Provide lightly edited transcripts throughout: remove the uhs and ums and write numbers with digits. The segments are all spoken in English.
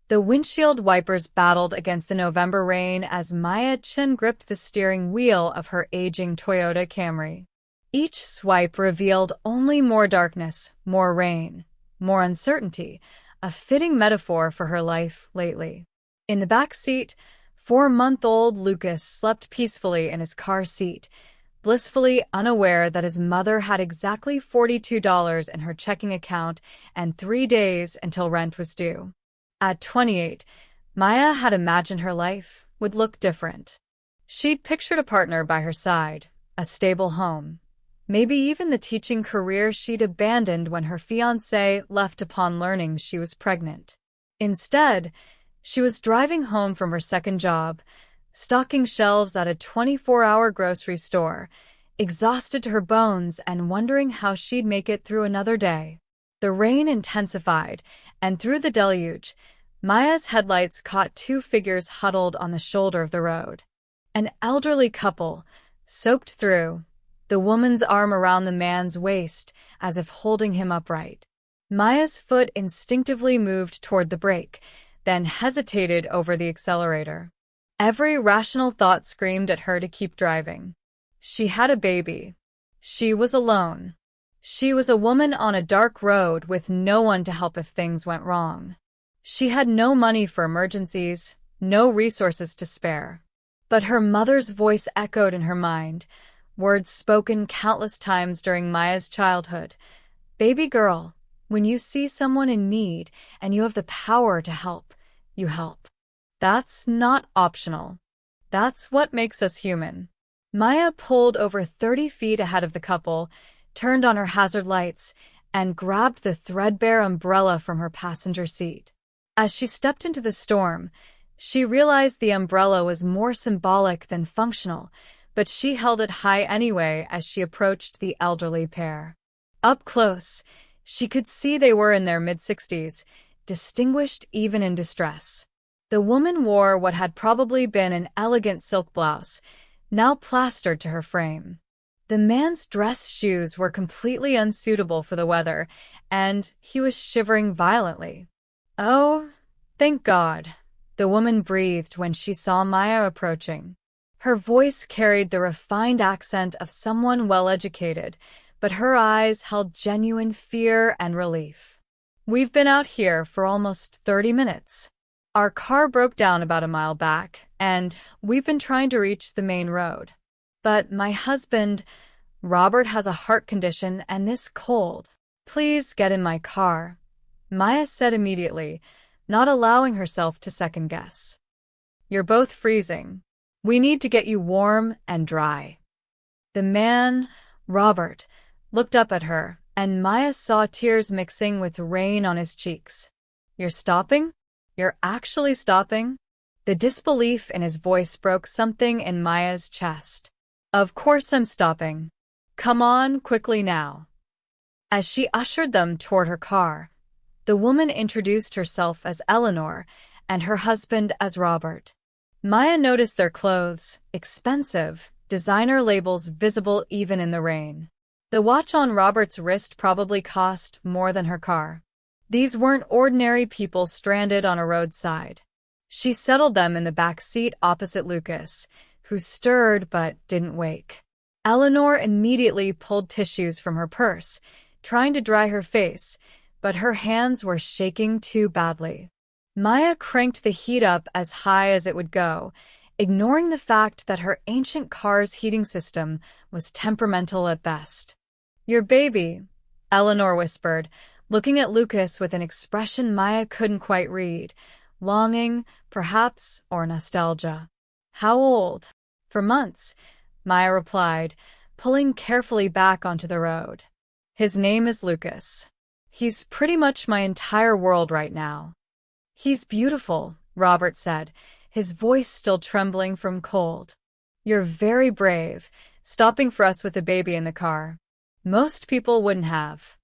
The windshield wipers battled against the November rain as Maya chin-gripped the steering wheel of her aging Toyota Camry. Each swipe revealed only more darkness, more rain, more uncertainty, a fitting metaphor for her life lately. In the back seat, 4-month-old Lucas slept peacefully in his car seat, blissfully unaware that his mother had exactly $42 in her checking account and 3 days until rent was due. At 28, Maya had imagined her life would look different. She'd pictured a partner by her side, a stable home, maybe even the teaching career she'd abandoned when her fiancé left upon learning she was pregnant. Instead, she was driving home from her second job, stocking shelves at a 24-hour grocery store, exhausted to her bones and wondering how she'd make it through another day. The rain intensified, and through the deluge, Maya's headlights caught 2 figures huddled on the shoulder of the road. An elderly couple, soaked through, the woman's arm around the man's waist as if holding him upright. Maya's foot instinctively moved toward the brake, then hesitated over the accelerator. Every rational thought screamed at her to keep driving. She had a baby. She was alone. She was a woman on a dark road with no one to help if things went wrong. She had no money for emergencies, no resources to spare. But her mother's voice echoed in her mind, words spoken countless times during Maya's childhood. "Baby girl, when you see someone in need and you have the power to help, you help. That's not optional. That's what makes us human." Maya pulled over 30 feet ahead of the couple, turned on her hazard lights, and grabbed the threadbare umbrella from her passenger seat. As she stepped into the storm, she realized the umbrella was more symbolic than functional, but she held it high anyway as she approached the elderly pair. Up close, she could see they were in their mid-60s, distinguished even in distress. The woman wore what had probably been an elegant silk blouse, now plastered to her frame. The man's dress shoes were completely unsuitable for the weather, and he was shivering violently. "Oh, thank God," the woman breathed when she saw Maya approaching. Her voice carried the refined accent of someone well-educated, but her eyes held genuine fear and relief. "We've been out here for almost 30 minutes. Our car broke down about a mile back, and we've been trying to reach the main road. But my husband, Robert, has a heart condition and this cold. Please get in my car," Maya said immediately, not allowing herself to second-guess. "You're both freezing. We need to get you warm and dry." The man, Robert, looked up at her, and Maya saw tears mixing with rain on his cheeks. "You're stopping? You're actually stopping?" The disbelief in his voice broke something in Maya's chest. "Of course I'm stopping. Come on, quickly now." As she ushered them toward her car, the woman introduced herself as Eleanor and her husband as Robert. Maya noticed their clothes, expensive, designer labels visible even in the rain. The watch on Robert's wrist probably cost more than her car. These weren't ordinary people stranded on a roadside. She settled them in the back seat opposite Lucas, who stirred but didn't wake. Eleanor immediately pulled tissues from her purse, trying to dry her face, but her hands were shaking too badly. Maya cranked the heat up as high as it would go, ignoring the fact that her ancient car's heating system was temperamental at best. "Your baby," Eleanor whispered, looking at Lucas with an expression Maya couldn't quite read, longing, perhaps, or nostalgia. "How old?" "For months," Maya replied, pulling carefully back onto the road. "His name is Lucas. He's pretty much my entire world right now." "He's beautiful," Robert said, his voice still trembling from cold. "You're very brave, stopping for us with the baby in the car. Most people wouldn't have."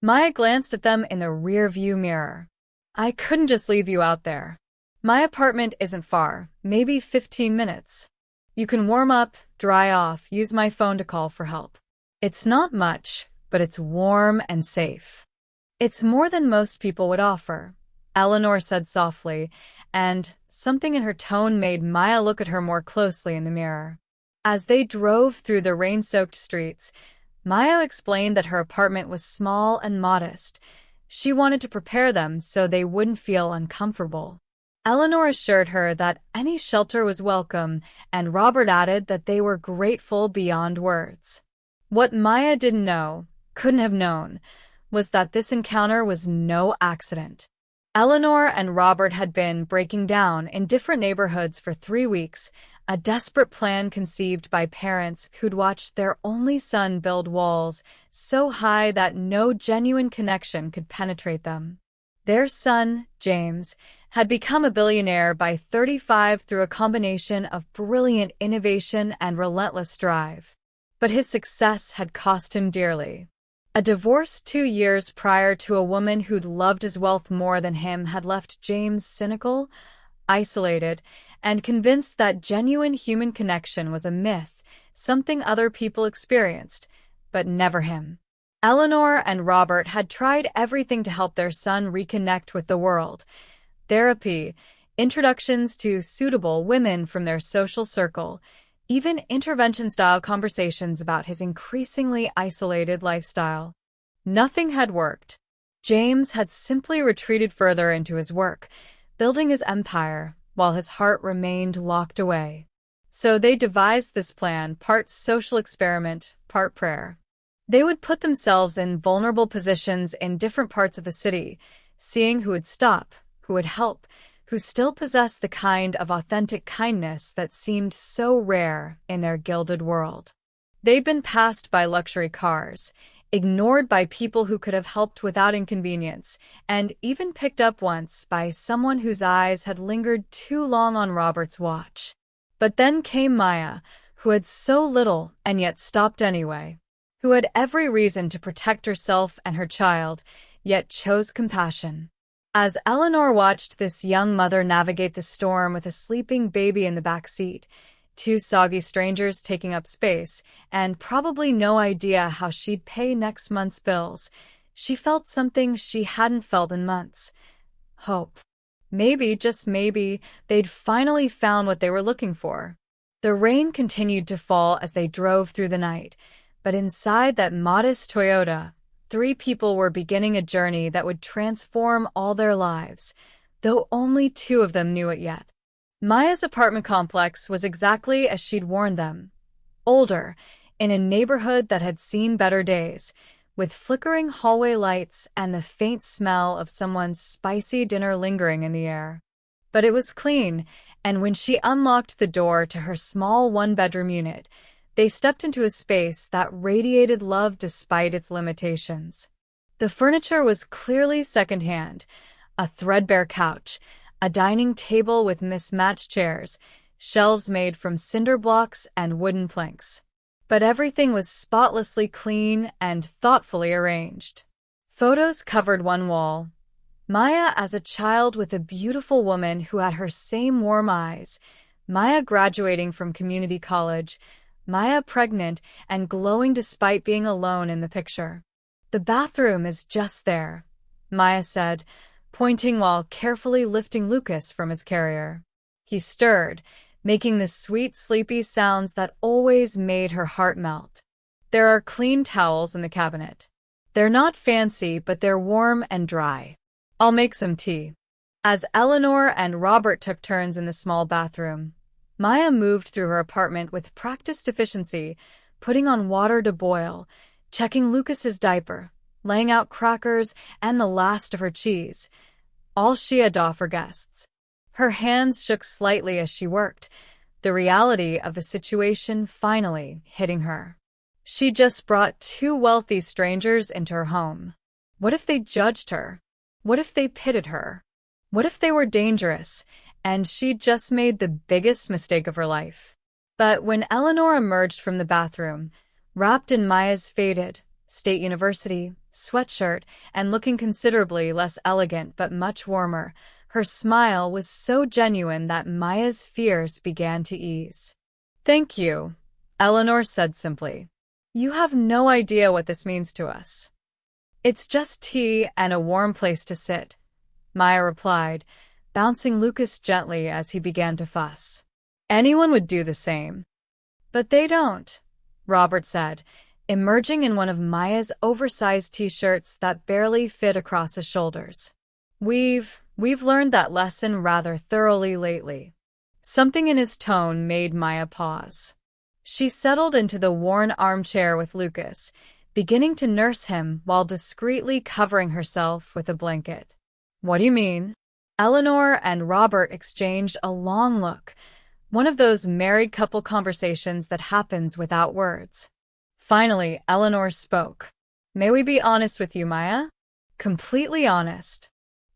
Maya glanced at them in the rear-view mirror. "I couldn't just leave you out there. My apartment isn't far, maybe 15 minutes. You can warm up, dry off, use my phone to call for help. It's not much, but it's warm and safe. It's more than most people would offer." Eleanor said softly, and something in her tone made Maya look at her more closely in the mirror. As they drove through the rain-soaked streets, Maya explained that her apartment was small and modest. She wanted to prepare them so they wouldn't feel uncomfortable. Eleanor assured her that any shelter was welcome, and Robert added that they were grateful beyond words. What Maya didn't know, couldn't have known, was that this encounter was no accident. Eleanor and Robert had been breaking down in different neighborhoods for 3 weeks, a desperate plan conceived by parents who'd watched their only son build walls so high that no genuine connection could penetrate them. Their son, James, had become a billionaire by 35 through a combination of brilliant innovation and relentless drive. But his success had cost him dearly. A divorce 2 years prior to a woman who'd loved his wealth more than him had left James cynical, isolated, and convinced that genuine human connection was a myth, something other people experienced, but never him. Eleanor and Robert had tried everything to help their son reconnect with the world. Therapy, introductions to suitable women from their social circle, even intervention-style conversations about his increasingly isolated lifestyle. Nothing had worked. James had simply retreated further into his work, building his empire, while his heart remained locked away. So they devised this plan, part social experiment, part prayer. They would put themselves in vulnerable positions in different parts of the city, seeing who would stop, who would help, who still possessed the kind of authentic kindness that seemed so rare in their gilded world. They'd been passed by luxury cars, ignored by people who could have helped without inconvenience, and even picked up once by someone whose eyes had lingered too long on Robert's watch. But then came Maya, who had so little and yet stopped anyway, who had every reason to protect herself and her child, yet chose compassion. As Eleanor watched this young mother navigate the storm with a sleeping baby in the back seat, 2 soggy strangers taking up space, and probably no idea how she'd pay next month's bills, she felt something she hadn't felt in months. Hope. Maybe, just maybe, they'd finally found what they were looking for. The rain continued to fall as they drove through the night, but inside that modest Toyota, 3 people were beginning a journey that would transform all their lives, though only 2 of them knew it yet. Maya's apartment complex was exactly as she'd warned them. Older, in a neighborhood that had seen better days, with flickering hallway lights and the faint smell of someone's spicy dinner lingering in the air. But it was clean, and when she unlocked the door to her small 1-bedroom unit, they stepped into a space that radiated love despite its limitations. The furniture was clearly secondhand, a threadbare couch, a dining table with mismatched chairs, shelves made from cinder blocks and wooden planks. But everything was spotlessly clean and thoughtfully arranged. Photos covered one wall. Maya as a child with a beautiful woman who had her same warm eyes, Maya graduating from community college, Maya pregnant and glowing despite being alone in the picture. "The bathroom is just there," Maya said, pointing while carefully lifting Lucas from his carrier. He stirred, making the sweet, sleepy sounds that always made her heart melt. "There are clean towels in the cabinet. They're not fancy, but they're warm and dry. I'll make some tea." As Eleanor and Robert took turns in the small bathroom, Maya moved through her apartment with practiced efficiency, putting on water to boil, checking Lucas's diaper, laying out crackers and the last of her cheese, all she had to offer guests. Her hands shook slightly as she worked, the reality of the situation finally hitting her. She just brought 2 wealthy strangers into her home. What if they judged her? What if they pitted her? What if they were dangerous, and she'd just made the biggest mistake of her life? But when Eleanor emerged from the bathroom, wrapped in Maya's faded State University sweatshirt and looking considerably less elegant but much warmer, her smile was so genuine that Maya's fears began to ease. "Thank you," Eleanor said simply. "You have no idea what this means to us. It's just tea and a warm place to sit. Maya replied, bouncing Lucas gently as he began to fuss. Anyone would do the same. But they don't, Robert said, emerging in one of Maya's oversized t-shirts that barely fit across his shoulders. We've learned that lesson rather thoroughly lately. Something in his tone made Maya pause. She settled into the worn armchair with Lucas, beginning to nurse him while discreetly covering herself with a blanket. What do you mean? Eleanor and Robert exchanged a long look, one of those married couple conversations that happens without words. Finally, Eleanor spoke. May we be honest with you, Maya? Completely honest.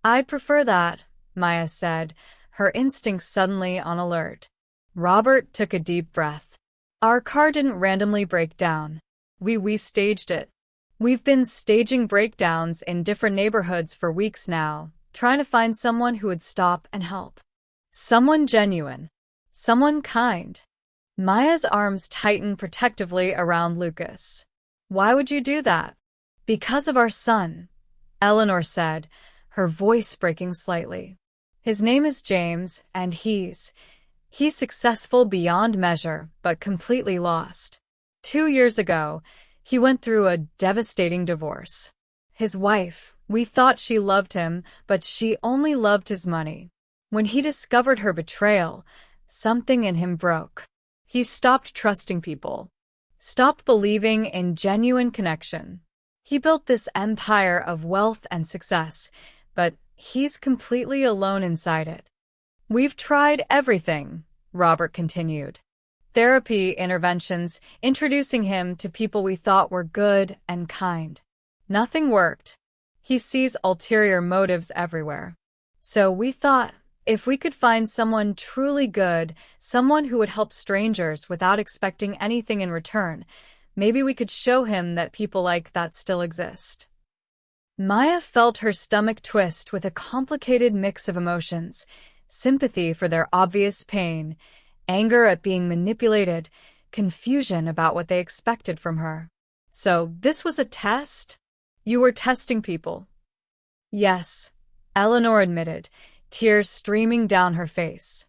I'd prefer that, Maya said, her instincts suddenly on alert. Robert took a deep breath. Our car didn't randomly break down. We staged it. We've been staging breakdowns in different neighborhoods for weeks now, trying to find someone who would stop and help. Someone genuine. Someone kind. Maya's arms tightened protectively around Lucas. Why would you do that? Because of our son, Eleanor said, her voice breaking slightly. His name is James, and he's successful beyond measure, but completely lost. 2 years ago, he went through a devastating divorce. His wife, we thought she loved him, but she only loved his money. When he discovered her betrayal, something in him broke. He stopped trusting people, stopped believing in genuine connection. He built this empire of wealth and success, but he's completely alone inside it. We've tried everything, Robert continued. Therapy interventions, introducing him to people we thought were good and kind. Nothing worked. He sees ulterior motives everywhere. So we thought, if we could find someone truly good, someone who would help strangers without expecting anything in return, maybe we could show him that people like that still exist. Maya felt her stomach twist with a complicated mix of emotions, sympathy for their obvious pain, anger at being manipulated, confusion about what they expected from her. So this was a test? You were testing people? Yes, Eleanor admitted, tears streaming down her face.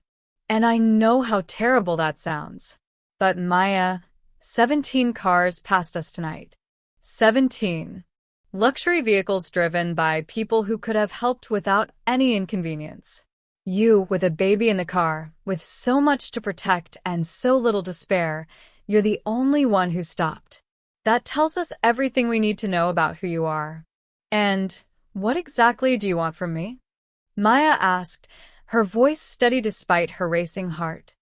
And I know how terrible that sounds. But Maya, 17 cars passed us tonight. 17. Luxury vehicles driven by people who could have helped without any inconvenience. You, with a baby in the car, with so much to protect and so little to spare, you're the only one who stopped. That tells us everything we need to know about who you are. And what exactly do you want from me? Maya asked, her voice steady despite her racing heart.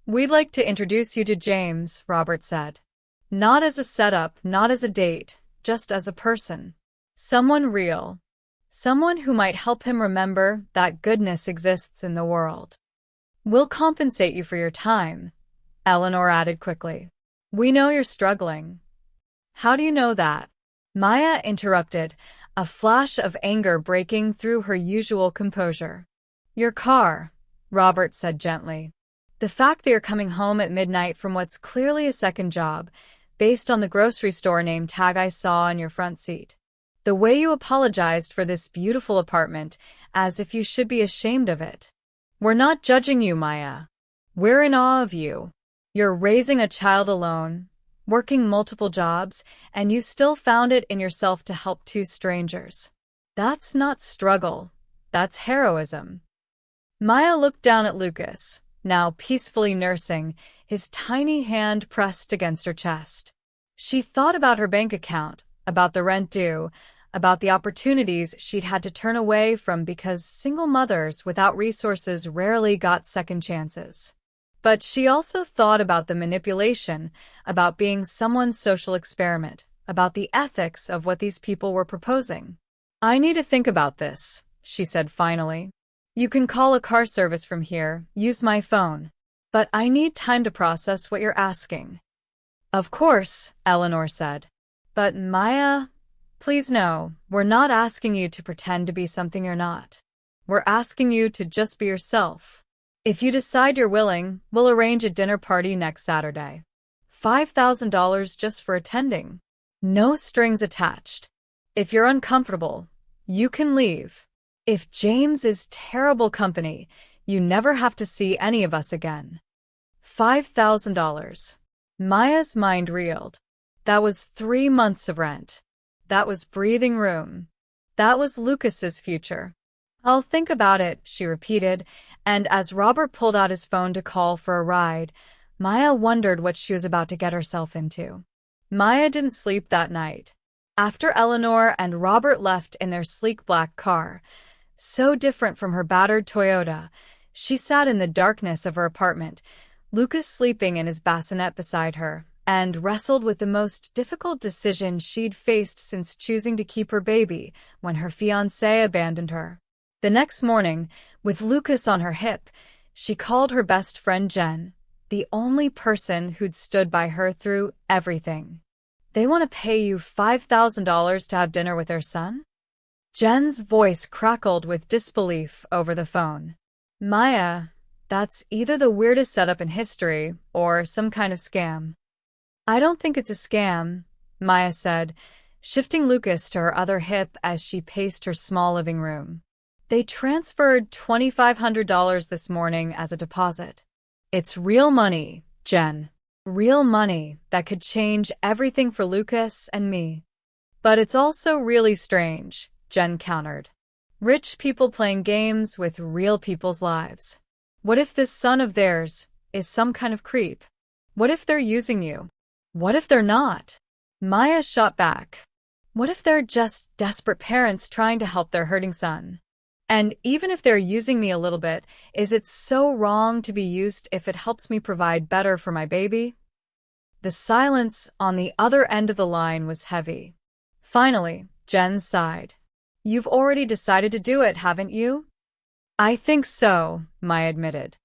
We'd like to introduce you to James, Robert said. Not as a setup, not as a date, just as a person. Someone real. Someone who might help him remember that goodness exists in the world. We'll compensate you for your time, Eleanor added quickly. We know you're struggling. How do you know that? Maya interrupted, a flash of anger breaking through her usual composure. Your car, Robert said gently. The fact that you're coming home at midnight from what's clearly a second job, based on the grocery store name tag I saw on your front seat. The way you apologized for this beautiful apartment, as if you should be ashamed of it. We're not judging you, Maya. We're in awe of you. You're raising a child alone, working multiple jobs, and you still found it in yourself to help 2 strangers. That's not struggle. That's heroism. Maya looked down at Lucas, now peacefully nursing, his tiny hand pressed against her chest. She thought about her bank account, about the rent due, about the opportunities she'd had to turn away from because single mothers without resources rarely got second chances. But she also thought about the manipulation, about being someone's social experiment, about the ethics of what these people were proposing. I need to think about this, she said finally. You can call a car service from here, use my phone. But I need time to process what you're asking. Of course, Eleanor said. But Maya, please know, we're not asking you to pretend to be something you're not. We're asking you to just be yourself. If you decide you're willing, we'll arrange a dinner party next Saturday. $5,000 just for attending. No strings attached. If you're uncomfortable, you can leave. If James is terrible company, you never have to see any of us again. $5,000. Maya's mind reeled. That was 3 months of rent. That was breathing room. That was Lucas's future. I'll think about it, she repeated, and as Robert pulled out his phone to call for a ride, Maya wondered what she was about to get herself into. Maya didn't sleep that night. After Eleanor and Robert left in their sleek black car, so different from her battered Toyota, she sat in the darkness of her apartment, Lucas sleeping in his bassinet beside her, and wrestled with the most difficult decision she'd faced since choosing to keep her baby when her fiancé abandoned her. The next morning, with Lucas on her hip, she called her best friend Jen, the only person who'd stood by her through everything. They want to pay you $5,000 to have dinner with their son? Jen's voice crackled with disbelief over the phone. Maya, that's either the weirdest setup in history or some kind of scam. I don't think it's a scam, Maya said, shifting Lucas to her other hip as she paced her small living room. They transferred $2,500 this morning as a deposit. It's real money, Jen. Real money that could change everything for Lucas and me. But it's also really strange, Jen countered. Rich people playing games with real people's lives. What if this son of theirs is some kind of creep? What if they're using you? What if they're not? Maya shot back. What if they're just desperate parents trying to help their hurting son? And even if they're using me a little bit, is it so wrong to be used if it helps me provide better for my baby? The silence on the other end of the line was heavy. Finally, Jen sighed. You've already decided to do it, haven't you? I think so, Maya admitted.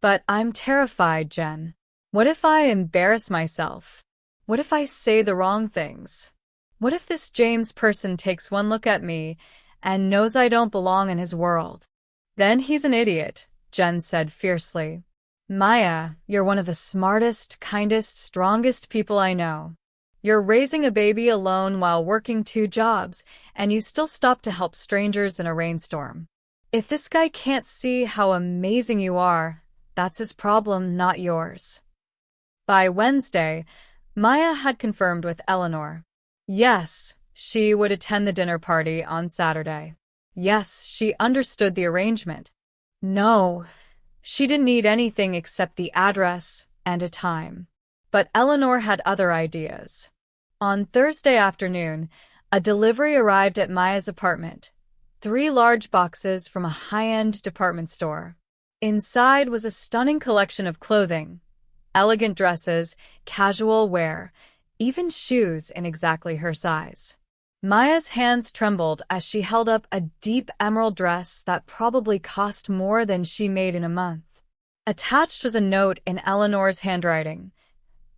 But I'm terrified, Jen. What if I embarrass myself? What if I say the wrong things? What if this James person takes one look at me and knows I don't belong in his world? Then he's an idiot, Jen said fiercely. Maya, you're one of the smartest, kindest, strongest people I know. You're raising a baby alone while working 2 jobs, and you still stop to help strangers in a rainstorm. If this guy can't see how amazing you are, that's his problem, not yours. By Wednesday, Maya had confirmed with Eleanor. Yes, she would attend the dinner party on Saturday. Yes, she understood the arrangement. No, she didn't need anything except the address and a time. But Eleanor had other ideas. On Thursday afternoon, a delivery arrived at Maya's apartment. 3 large boxes from a high-end department store. Inside was a stunning collection of clothing, elegant dresses, casual wear, even shoes in exactly her size. Maya's hands trembled as she held up a deep emerald dress that probably cost more than she made in a month. Attached was a note in Eleanor's handwriting.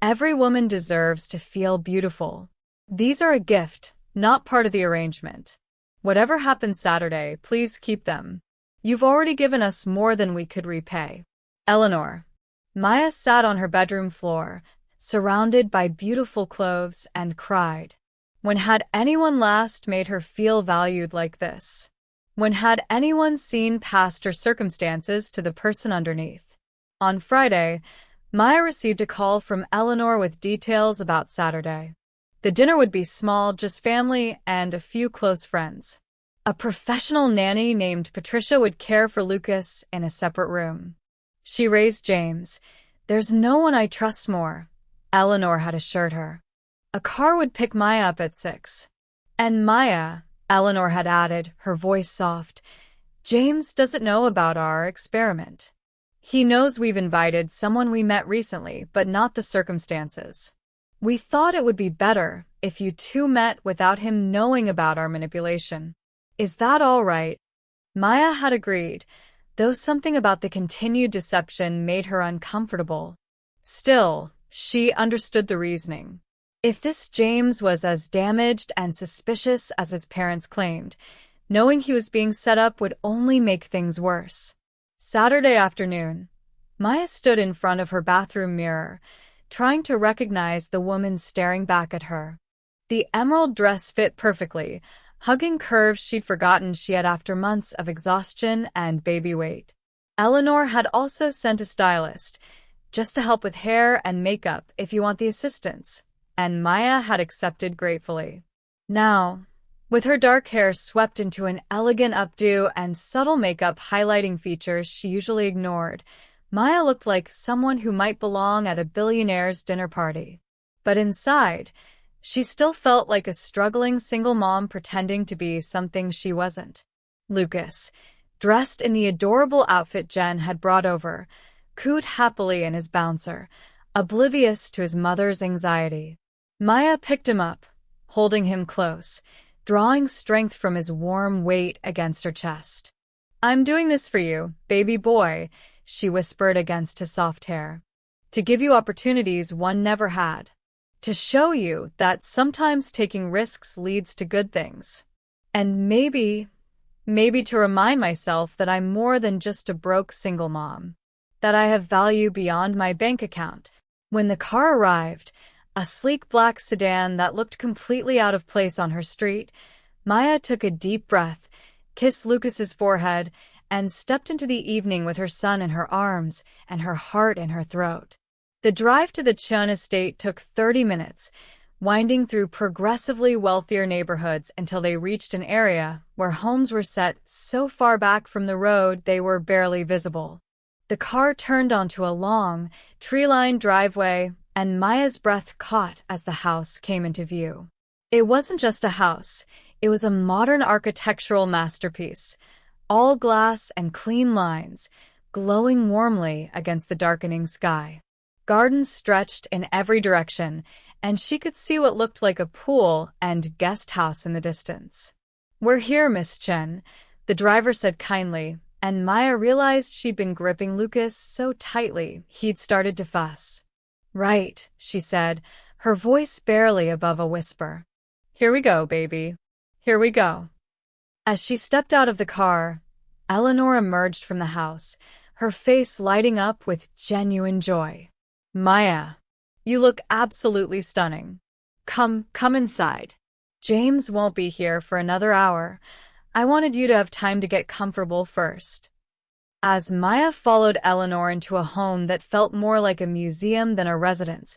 Every woman deserves to feel beautiful. These are a gift, not part of the arrangement. Whatever happens Saturday, please keep them. You've already given us more than we could repay. Eleanor. Maya sat on her bedroom floor, surrounded by beautiful clothes, and cried. When had anyone last made her feel valued like this? When had anyone seen past her circumstances to the person underneath? On Friday, Maya received a call from Eleanor with details about Saturday. The dinner would be small, just family and a few close friends. A professional nanny named Patricia would care for Lucas in a separate room. She raised James. There's no one I trust more, Eleanor had assured her. A car would pick Maya up at 6. And Maya, Eleanor had added, her voice soft, James doesn't know about our experiment. He knows we've invited someone we met recently, but not the circumstances. We thought it would be better if you 2 met without him knowing about our manipulation. Is that all right? Maya had agreed, though something about the continued deception made her uncomfortable. Still, she understood the reasoning. If this James was as damaged and suspicious as his parents claimed, knowing he was being set up would only make things worse. Saturday afternoon, Maya stood in front of her bathroom mirror, trying to recognize the woman staring back at her. The emerald dress fit perfectly, hugging curves she'd forgotten she had after months of exhaustion and baby weight. Eleanor had also sent a stylist, just to help with hair and makeup if you want the assistance, and Maya had accepted gratefully. Now, with her dark hair swept into an elegant updo and subtle makeup highlighting features she usually ignored, Maya looked like someone who might belong at a billionaire's dinner party. But inside, she still felt like a struggling single mom pretending to be something she wasn't. Lucas, dressed in the adorable outfit Jen had brought over, cooed happily in his bouncer, oblivious to his mother's anxiety. Maya picked him up, holding him close, drawing strength from his warm weight against her chest. "I'm doing this for you, baby boy," she whispered against his soft hair. "To give you opportunities one never had. To show you that sometimes taking risks leads to good things. And maybe to remind myself that I'm more than just a broke single mom. That I have value beyond my bank account." When the car arrived, a sleek black sedan that looked completely out of place on her street, Maya took a deep breath, kissed Lucas's forehead, and stepped into the evening with her son in her arms and her heart in her throat. The drive to the Chun estate took 30 minutes, winding through progressively wealthier neighborhoods until they reached an area where homes were set so far back from the road they were barely visible. The car turned onto a long, tree-lined driveway, and Maya's breath caught as the house came into view. It wasn't just a house, it was a modern architectural masterpiece, all glass and clean lines, glowing warmly against the darkening sky. Gardens stretched in every direction, and she could see what looked like a pool and guest house in the distance. "We're here, Miss Chen," the driver said kindly, and Maya realized she'd been gripping Lucas so tightly he'd started to fuss. "Right," she said, her voice barely above a whisper. "Here we go, baby. Here we go." As she stepped out of the car, Eleanor emerged from the house, her face lighting up with genuine joy. "Maya, you look absolutely stunning. Come inside. James won't be here for another hour. I wanted you to have time to get comfortable first." As Maya followed Eleanor into a home that felt more like a museum than a residence,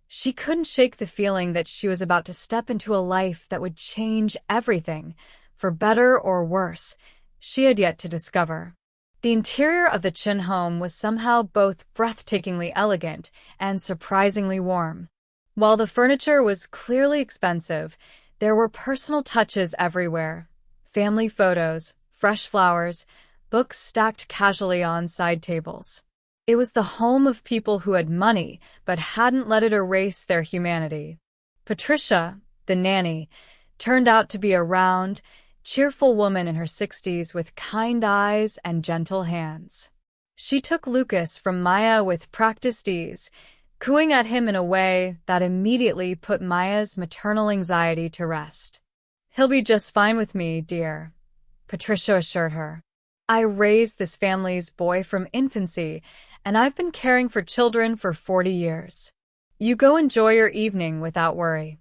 she couldn't shake the feeling that she was about to step into a life that would change everything, for better or worse, she had yet to discover. The interior of the Chin home was somehow both breathtakingly elegant and surprisingly warm. While the furniture was clearly expensive, there were personal touches everywhere. Family photos, fresh flowers, books stacked casually on side tables. It was the home of people who had money but hadn't let it erase their humanity. Patricia, the nanny, turned out to be a round, cheerful woman in her 60s with kind eyes and gentle hands. She took Lucas from Maya with practiced ease, cooing at him in a way that immediately put Maya's maternal anxiety to rest. "He'll be just fine with me, dear," Patricia assured her. "I raised this family's boy from infancy, and I've been caring for children for 40 years. You go enjoy your evening without worry."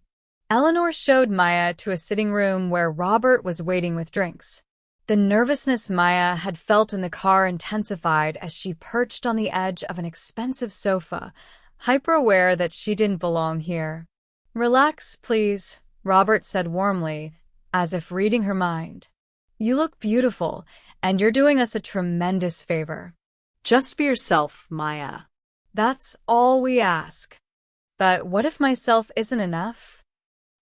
Eleanor showed Maya to a sitting room where Robert was waiting with drinks. The nervousness Maya had felt in the car intensified as she perched on the edge of an expensive sofa, hyper-aware that she didn't belong here. "Relax, please," Robert said warmly, as if reading her mind. "You look beautiful, and you're doing us a tremendous favor. Just be yourself, Maya. That's all we ask." "But what if myself isn't enough?"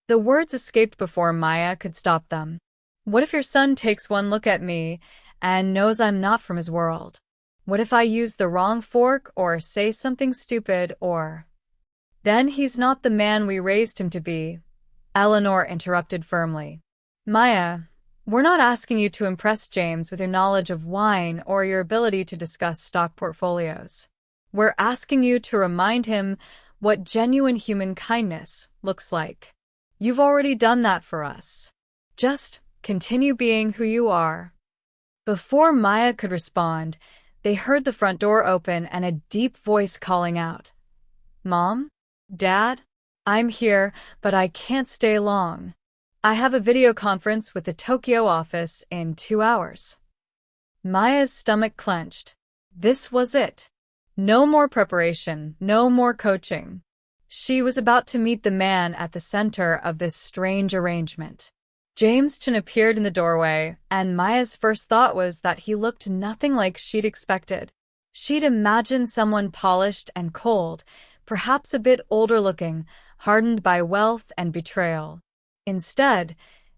The words escaped before Maya could stop them. "What if your son takes one look at me and knows I'm not from his world? What if I use the wrong fork or say something stupid or—" "Then he's not the man we raised him to be," Eleanor interrupted firmly. "Maya, we're not asking you to impress James with your knowledge of wine or your ability to discuss stock portfolios. We're asking you to remind him what genuine human kindness looks like. You've already done that for us. Just continue being who you are." Before Maya could respond, they heard the front door open and a deep voice calling out, "Mom? Dad? I'm here, but I can't stay long." I have a video conference with the Tokyo office in 2 hours. Maya's stomach clenched. This was it. No more preparation, no more coaching. She was about to meet the man at the center of this strange arrangement. James Chen appeared in the doorway, and Maya's first thought was that he looked nothing like she'd expected. She'd imagined someone polished and cold, perhaps a bit older-looking, hardened by wealth and betrayal. Instead,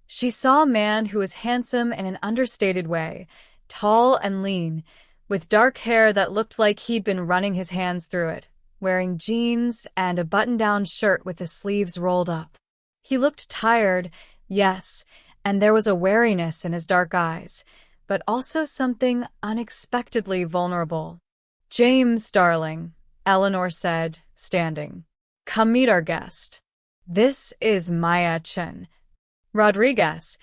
she saw a man who was handsome in an understated way, tall and lean, with dark hair that looked like he'd been running his hands through it, wearing jeans and a button-down shirt with the sleeves rolled up. He looked tired, yes, and there was a wariness in his dark eyes, but also something unexpectedly vulnerable. "James, darling," Eleanor said, standing. "Come meet our guest. This is Maya Chen." "Rodriguez,"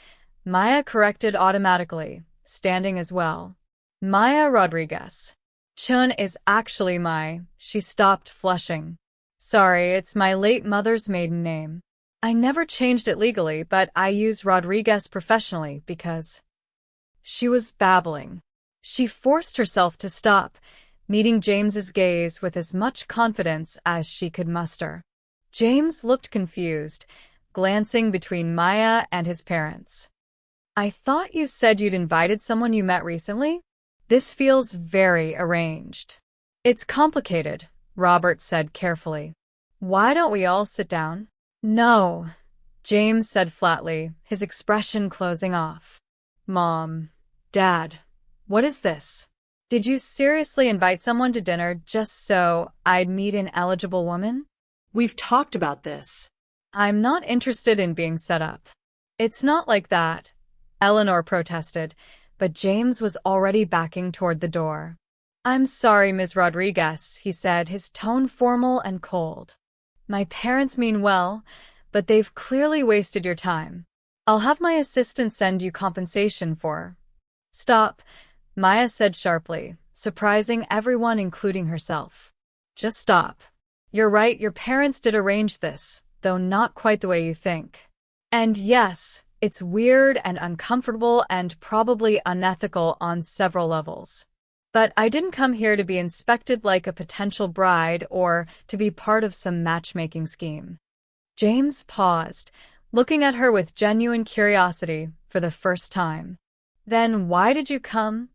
Maya corrected automatically, standing as well. "Maya Rodriguez. Chen is actually She stopped, flushing. "Sorry, it's my late mother's maiden name. I never changed it legally, but I use Rodriguez professionally because—" She was babbling. She forced herself to stop, meeting James's gaze with as much confidence as she could muster. James looked confused, glancing between Maya and his parents. "I thought you said you'd invited someone you met recently? This feels very arranged." "It's complicated," Robert said carefully. "Why don't we all sit down?" "No," James said flatly, his expression closing off. "Mom, Dad, what is this? Did you seriously invite someone to dinner just so I'd meet an eligible woman?" "We've talked about this." "I'm not interested in being set up." "It's not like that," Eleanor protested, but James was already backing toward the door. "I'm sorry, Ms. Rodriguez," he said, his tone formal and cold. "My parents mean well, but they've clearly wasted your time. I'll have my assistant send you compensation for—" "Stop," Maya said sharply, surprising everyone, including herself. "Just stop. You're right, your parents did arrange this, though not quite the way you think. And yes, it's weird and uncomfortable and probably unethical on several levels. But I didn't come here to be inspected like a potential bride or to be part of some matchmaking scheme." James paused, looking at her with genuine curiosity for the first time. "Then why did you come?"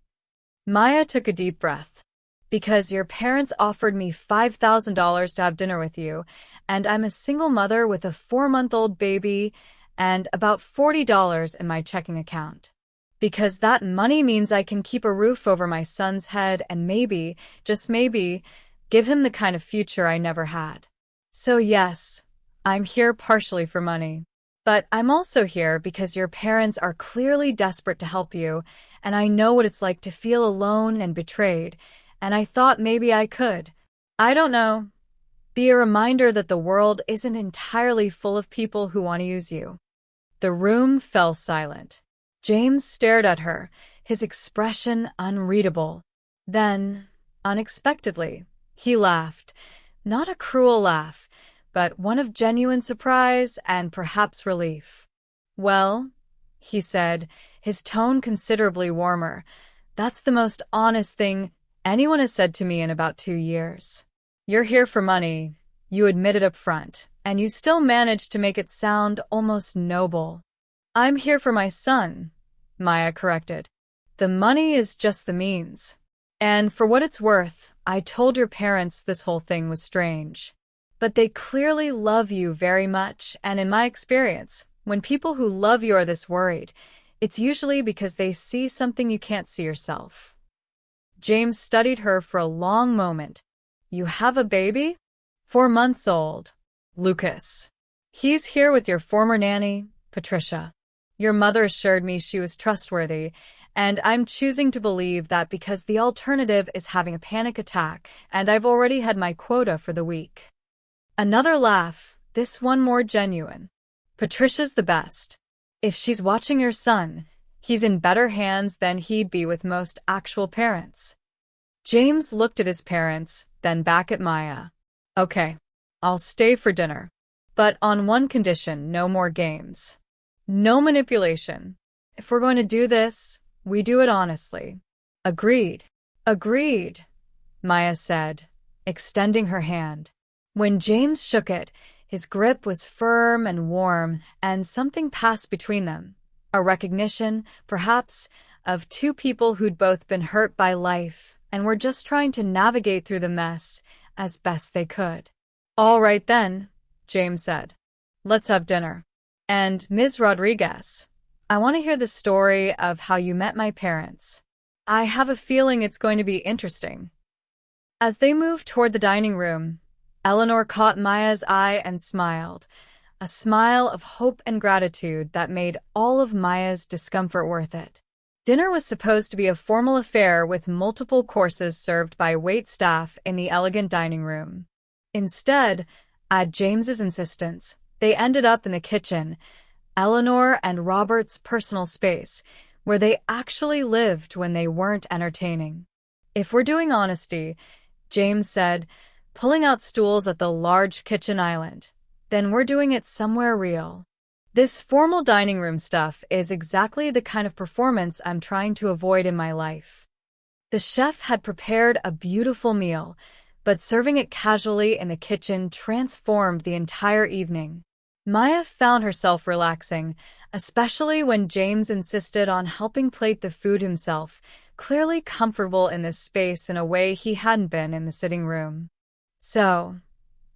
Maya took a deep breath. "Because your parents offered me $5,000 to have dinner with you, and I'm a single mother with a 4-month-old baby and about $40 in my checking account. Because that money means I can keep a roof over my son's head and maybe, just maybe, give him the kind of future I never had. So yes, I'm here partially for money. But I'm also here because your parents are clearly desperate to help you, and I know what it's like to feel alone and betrayed, and I thought maybe I could, I don't know, be a reminder that the world isn't entirely full of people who want to use you." The room fell silent. James stared at her, his expression unreadable. Then, unexpectedly, he laughed. Not a cruel laugh, but one of genuine surprise and perhaps relief. "Well," he said, his tone considerably warmer, "that's the most honest thing anyone has said to me in about 2 years. You're here for money, you admit it up front, and you still manage to make it sound almost noble." "I'm here for my son," Maya corrected. "The money is just the means. And for what it's worth, I told your parents this whole thing was strange. But they clearly love you very much, and in my experience, when people who love you are this worried, it's usually because they see something you can't see yourself." James studied her for a long moment. "You have a baby?" 4 months old. Lucas. He's here with your former nanny, Patricia. Your mother assured me she was trustworthy, and I'm choosing to believe that because the alternative is having a panic attack, and I've already had my quota for the week." Another laugh, this one more genuine. "Patricia's the best. If she's watching your son, he's in better hands than he'd be with most actual parents." James looked at his parents, then back at Maya. "Okay, I'll stay for dinner. But on one condition, no more games." No manipulation. If we're going to do this, we do it honestly. Agreed. Agreed, Maya said, extending her hand. When James shook it, his grip was firm and warm, and something passed between them. A recognition, perhaps, of two people who'd both been hurt by life and were just trying to navigate through the mess as best they could. All right then, James said. Let's have dinner. And Ms. Rodriguez, I want to hear the story of how you met my parents. I have a feeling it's going to be interesting. As they moved toward the dining room, Eleanor caught Maya's eye and smiled, a smile of hope and gratitude that made all of Maya's discomfort worth it. Dinner was supposed to be a formal affair with multiple courses served by waitstaff in the elegant dining room. Instead, at James's insistence, they ended up in the kitchen, Eleanor and Robert's personal space, where they actually lived when they weren't entertaining. If we're doing honesty, James said, pulling out stools at the large kitchen island, then we're doing it somewhere real. This formal dining room stuff is exactly the kind of performance I'm trying to avoid in my life. The chef had prepared a beautiful meal, but serving it casually in the kitchen transformed the entire evening. Maya found herself relaxing, especially when James insisted on helping plate the food himself, clearly comfortable in this space in a way he hadn't been in the sitting room. So,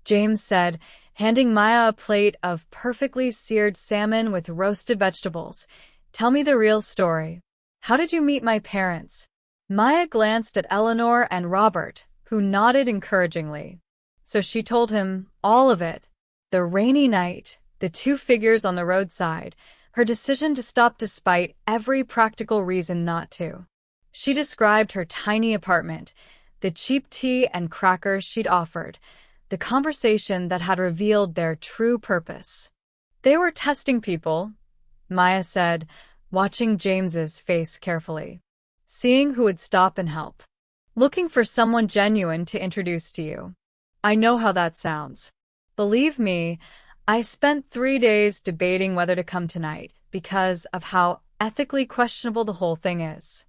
James said, handing Maya a plate of perfectly seared salmon with roasted vegetables, tell me the real story. How did you meet my parents? Maya glanced at Eleanor and Robert, who nodded encouragingly. So she told him all of it. The rainy night, the two figures on the roadside, her decision to stop despite every practical reason not to. She described her tiny apartment, the cheap tea and crackers she'd offered, the conversation that had revealed their true purpose. They were testing people, Maya said, watching James's face carefully. Seeing who would stop and help. Looking for someone genuine to introduce to you. I know how that sounds. Believe me, I spent 3 days debating whether to come tonight because of how ethically questionable the whole thing is.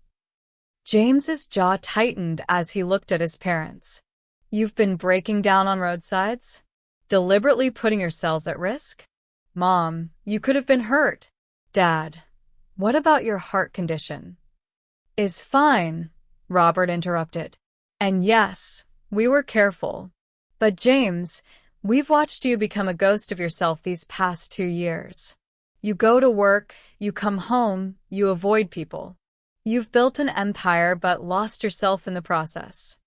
James's jaw tightened as he looked at his parents. You've been breaking down on roadsides? Deliberately putting yourselves at risk? Mom, you could have been hurt. Dad, what about your heart condition? Is fine, Robert interrupted. And yes, we were careful. But James, we've watched you become a ghost of yourself these past 2 years. You go to work, you come home, you avoid people. You've built an empire but lost yourself in the process.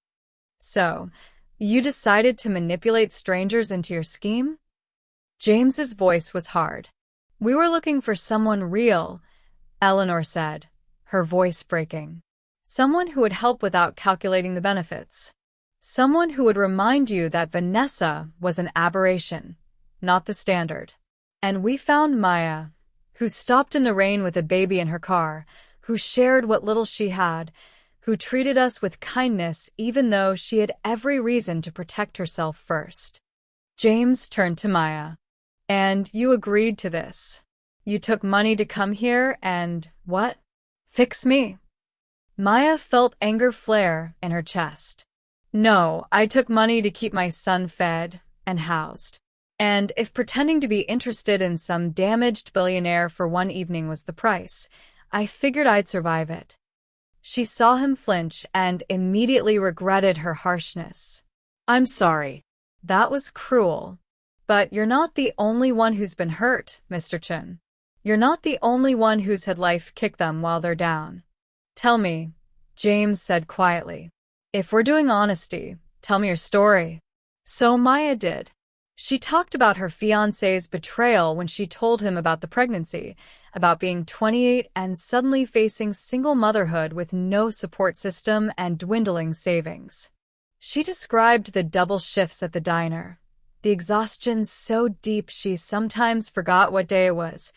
So, you decided to manipulate strangers into your scheme? James's voice was hard. We were looking for someone real, Eleanor said, her voice breaking. Someone who would help without calculating the benefits. Someone who would remind you that Vanessa was an aberration, not the standard. And we found Maya, who stopped in the rain with a baby in her car, who shared what little she had, who treated us with kindness even though she had every reason to protect herself first. James turned to Maya. And you agreed to this. You took money to come here and, what? Fix me. Maya felt anger flare in her chest. No, I took money to keep my son fed and housed. And if pretending to be interested in some damaged billionaire for one evening was the price, I figured I'd survive it. She saw him flinch and immediately regretted her harshness. I'm sorry. That was cruel. But you're not the only one who's been hurt, Mr. Chen. You're not the only one who's had life kick them while they're down. Tell me, James said quietly. If we're doing honesty, tell me your story. So Maya did. She talked about her fiancé's betrayal when she told him about the pregnancy, about being 28 and suddenly facing single motherhood with no support system and dwindling savings. She described the double shifts at the diner, the exhaustion so deep she sometimes forgot what day it was,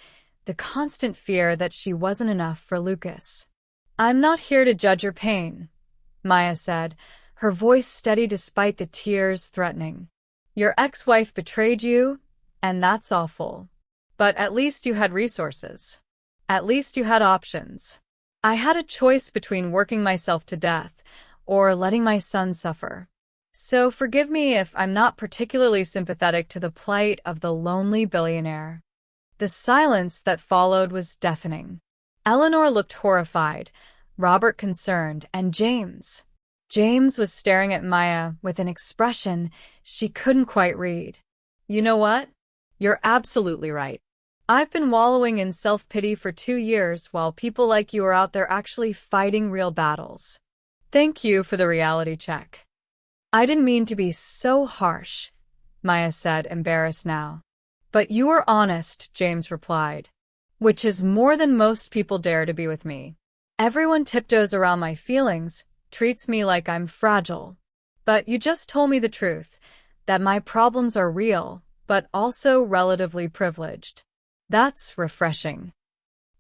the constant fear that she wasn't enough for Lucas. I'm not here to judge your pain, Maya said, her voice steady despite the tears threatening. Your ex-wife betrayed you, and that's awful. But at least you had resources. At least you had options. I had a choice between working myself to death or letting my son suffer. So forgive me if I'm not particularly sympathetic to the plight of the lonely billionaire." The silence that followed was deafening. Eleanor looked horrified, Robert concerned, and James. James was staring at Maya with an expression she couldn't quite read. "You know what? You're absolutely right. I've been wallowing in self-pity for 2 years while people like you are out there actually fighting real battles. Thank you for the reality check." "I didn't mean to be so harsh," Maya said, embarrassed now. "But you were honest," James replied, "which is more than most people dare to be with me. Everyone tiptoes around my feelings, treats me like I'm fragile. But you just told me the truth, that my problems are real, but also relatively privileged. That's refreshing."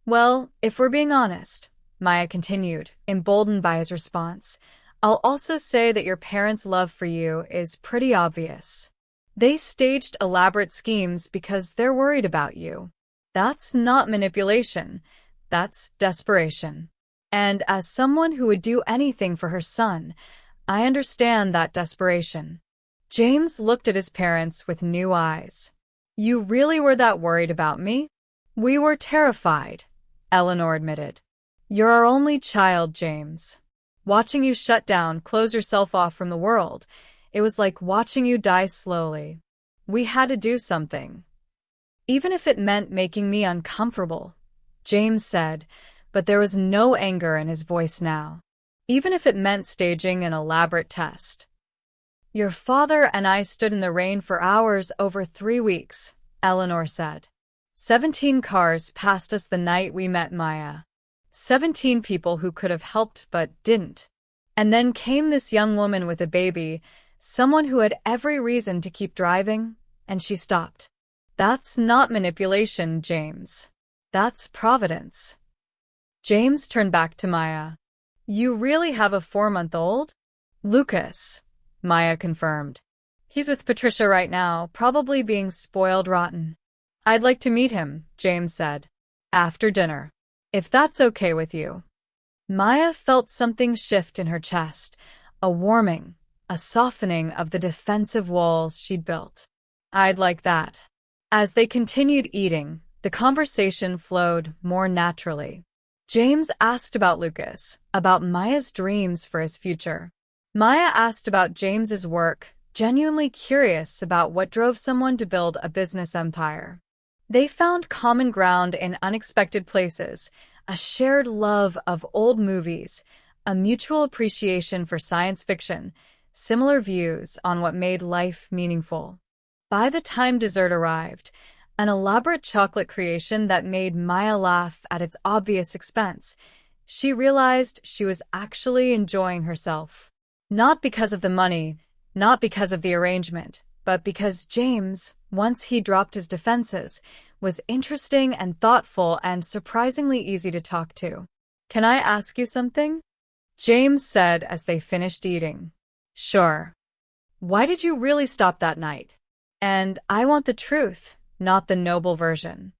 "Well, if we're being honest," Maya continued, emboldened by his response, "I'll also say that your parents' love for you is pretty obvious. They staged elaborate schemes because they're worried about you. That's not manipulation. That's desperation. And as someone who would do anything for her son, I understand that desperation." James looked at his parents with new eyes. "You really were that worried about me?" "We were terrified," Eleanor admitted. "You're our only child, James. Watching you shut down, close yourself off from the world, it was like watching you die slowly. We had to do something. Even if it meant making me uncomfortable," James said, but there was no anger in his voice now. "Even if it meant staging an elaborate test." "Your father and I stood in the rain for hours over 3 weeks," Eleanor said. 17 cars passed us the night we met Maya. 17 people who could have helped but didn't. And then came this young woman with a baby, someone who had every reason to keep driving, and she stopped. That's not manipulation, James. That's providence." James turned back to Maya. "You really have a 4-month-old?" "Lucas," Maya confirmed. "He's with Patricia right now, probably being spoiled rotten." "I'd like to meet him," James said. "After dinner. If that's okay with you." Maya felt something shift in her chest, a warming, a softening of the defensive walls she'd built. "I'd like that." As they continued eating, the conversation flowed more naturally. James asked about Lucas, about Maya's dreams for his future. Maya asked about James's work, genuinely curious about what drove someone to build a business empire. They found common ground in unexpected places, a shared love of old movies, a mutual appreciation for science fiction, similar views on what made life meaningful. By the time dessert arrived, an elaborate chocolate creation that made Maya laugh at its obvious expense, she realized she was actually enjoying herself. Not because of the money, not because of the arrangement, but because James, once he dropped his defenses, was interesting and thoughtful and surprisingly easy to talk to. "Can I ask you something?" James said as they finished eating. "Sure." "Why did you really stop that night?" "And I want the truth, not the noble version."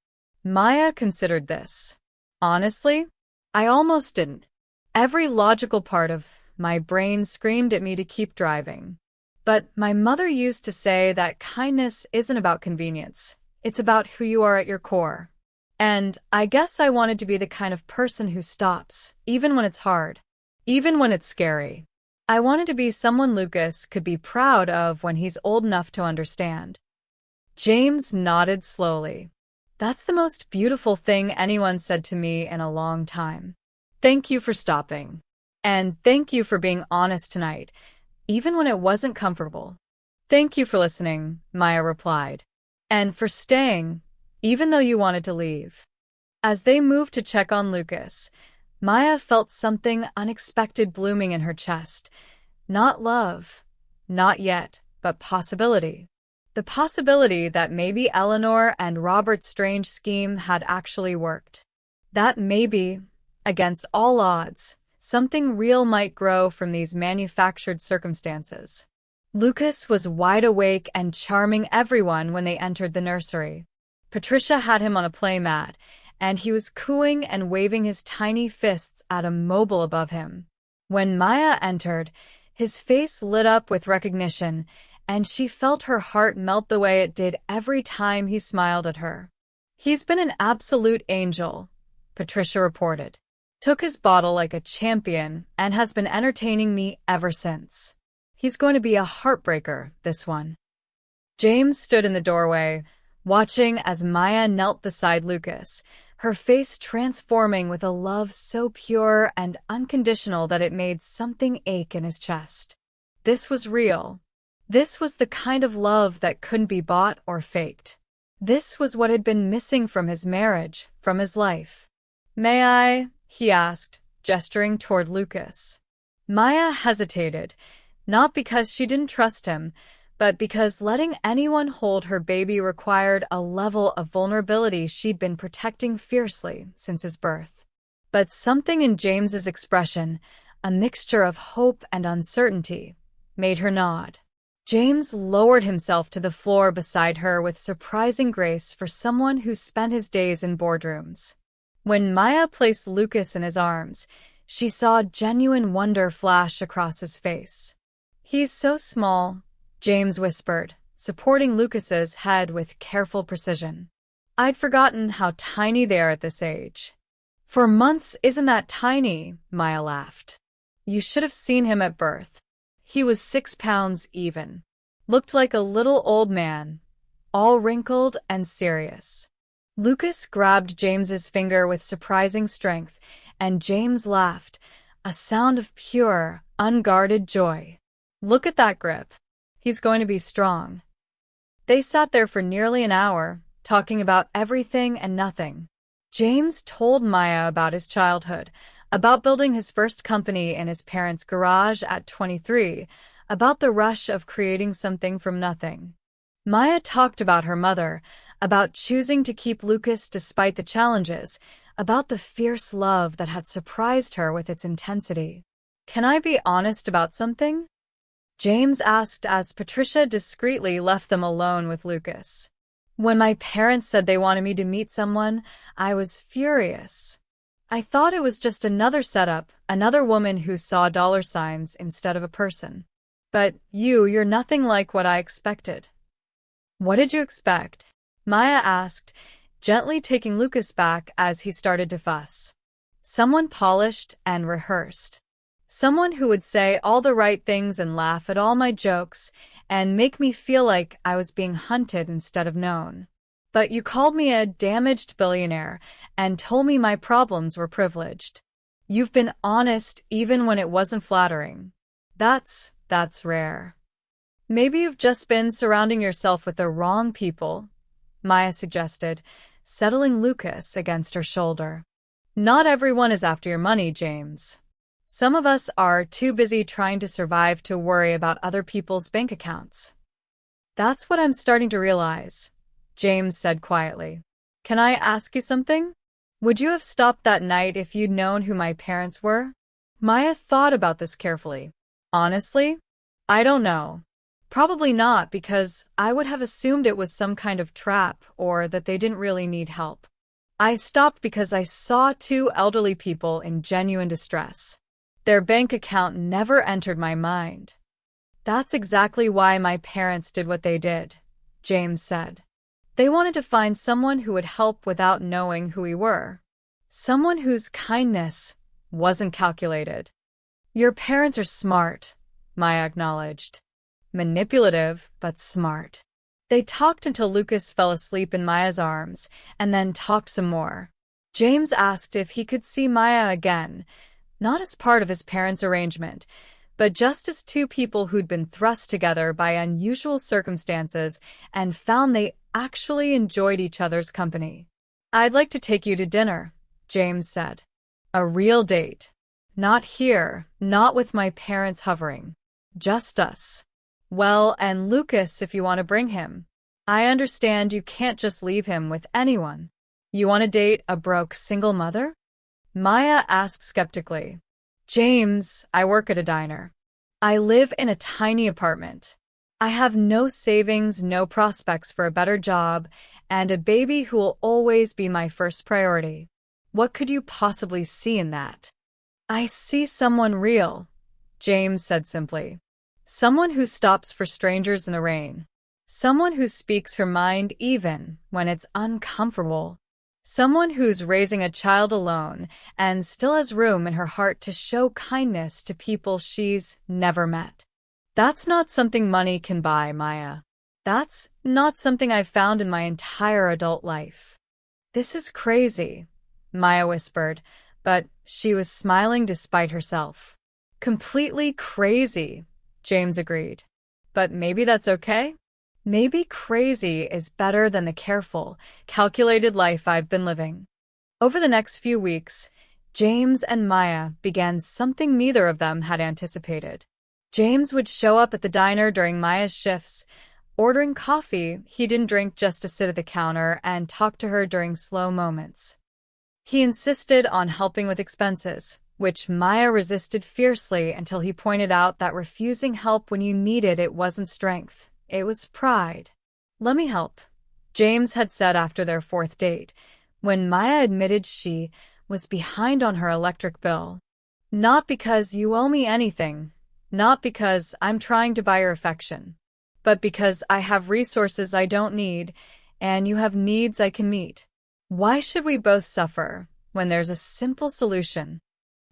Maya considered this. "Honestly, I almost didn't. Every logical part of my brain screamed at me to keep driving. But my mother used to say that kindness isn't about convenience. It's about who you are at your core. And I guess I wanted to be the kind of person who stops, even when it's hard, even when it's scary. I wanted to be someone Lucas could be proud of when he's old enough to understand." James nodded slowly. "That's the most beautiful thing anyone said to me in a long time. Thank you for stopping. And thank you for being honest tonight, even when it wasn't comfortable." "Thank you for listening," Maya replied. "And for staying, even though you wanted to leave." As they moved to check on Lucas, Maya felt something unexpected blooming in her chest. Not love, not yet, but possibility. The possibility that maybe Eleanor and Robert's strange scheme had actually worked. That maybe, against all odds, something real might grow from these manufactured circumstances. Lucas was wide awake and charming everyone when they entered the nursery. Patricia had him on a playmat, and he was cooing and waving his tiny fists at a mobile above him. When Maya entered, his face lit up with recognition, and she felt her heart melt the way it did every time he smiled at her. "He's been an absolute angel," Patricia reported. "Took his bottle like a champion and has been entertaining me ever since. He's going to be a heartbreaker, this one." James stood in the doorway, watching as Maya knelt beside Lucas, her face transforming with a love so pure and unconditional that it made something ache in his chest. This was real. This was the kind of love that couldn't be bought or faked. This was what had been missing from his marriage, from his life. "May I?" he asked, gesturing toward Lucas. Maya hesitated, not because she didn't trust him, but because letting anyone hold her baby required a level of vulnerability she'd been protecting fiercely since his birth. But something in James's expression, a mixture of hope and uncertainty, made her nod. James lowered himself to the floor beside her with surprising grace for someone who spent his days in boardrooms. When Maya placed Lucas in his arms, she saw genuine wonder flash across his face. "He's so small," James whispered, supporting Lucas's head with careful precision. "I'd forgotten how tiny they are at this age." "For months isn't that tiny," Maya laughed. "You should have seen him at birth. He was 6 pounds even. Looked like a little old man, all wrinkled and serious." Lucas grabbed James's finger with surprising strength, and James laughed, a sound of pure, unguarded joy. "Look at that grip. He's going to be strong." They sat there for nearly an hour, talking about everything and nothing. James told Maya about his childhood, about building his first company in his parents' garage at 23, about the rush of creating something from nothing. Maya talked about her mother, about choosing to keep Lucas despite the challenges, about the fierce love that had surprised her with its intensity. "Can I be honest about something?" James asked as Patricia discreetly left them alone with Lucas. "When my parents said they wanted me to meet someone, I was furious. I thought it was just another setup, another woman who saw dollar signs instead of a person. But you're nothing like what I expected." "What did you expect?" Maya asked, gently taking Lucas back as he started to fuss. "Someone polished and rehearsed. Someone who would say all the right things and laugh at all my jokes and make me feel like I was being hunted instead of known. But you called me a damaged billionaire and told me my problems were privileged. You've been honest even when it wasn't flattering. That's rare." "Maybe you've just been surrounding yourself with the wrong people," Maya suggested, settling Lucas against her shoulder. "Not everyone is after your money, James. Some of us are too busy trying to survive to worry about other people's bank accounts." "That's what I'm starting to realize," James said quietly. "Can I ask you something? Would you have stopped that night if you'd known who my parents were?" Maya thought about this carefully. "Honestly, I don't know. Probably not, because I would have assumed it was some kind of trap or that they didn't really need help. I stopped because I saw 2 elderly people in genuine distress. Their bank account never entered my mind." "That's exactly why my parents did what they did," James said. "They wanted to find someone who would help without knowing who we were. Someone whose kindness wasn't calculated." "Your parents are smart," Maya acknowledged. "Manipulative, but smart." They talked until Lucas fell asleep in Maya's arms, and then talked some more. James asked if he could see Maya again, not as part of his parents' arrangement, but just as 2 people who'd been thrust together by unusual circumstances and found they actually enjoyed each other's company. "I'd like to take you to dinner," James said. "A real date. Not here, not with my parents hovering. Just us. Well, and Lucas if you want to bring him. I understand you can't just leave him with anyone. You want to date a broke single mother?" Maya asked skeptically. "James, I work at a diner. I live in a tiny apartment. I have no savings, no prospects for a better job, and a baby who will always be my first priority. What could you possibly see in that? I see someone real, James said simply. Someone who stops for strangers in the rain. Someone who speaks her mind even when it's uncomfortable. Someone who's raising a child alone and still has room in her heart to show kindness to people she's never met. That's not something money can buy, Maya. That's not something I've found in my entire adult life. This is crazy, Maya whispered, but she was smiling despite herself. Completely crazy, James agreed. But maybe that's okay? Maybe crazy is better than the careful, calculated life I've been living. Over the next few weeks, James and Maya began something neither of them had anticipated. James would show up at the diner during Maya's shifts, ordering coffee he didn't drink just to sit at the counter and talk to her during slow moments. He insisted on helping with expenses, which Maya resisted fiercely until he pointed out that refusing help when you needed it wasn't strength. It was pride. "Let me help," James had said after their fourth date, when Maya admitted she was behind on her electric bill. "Not because you owe me anything, not because I'm trying to buy your affection, but because I have resources I don't need, and you have needs I can meet. Why should we both suffer when there's a simple solution?"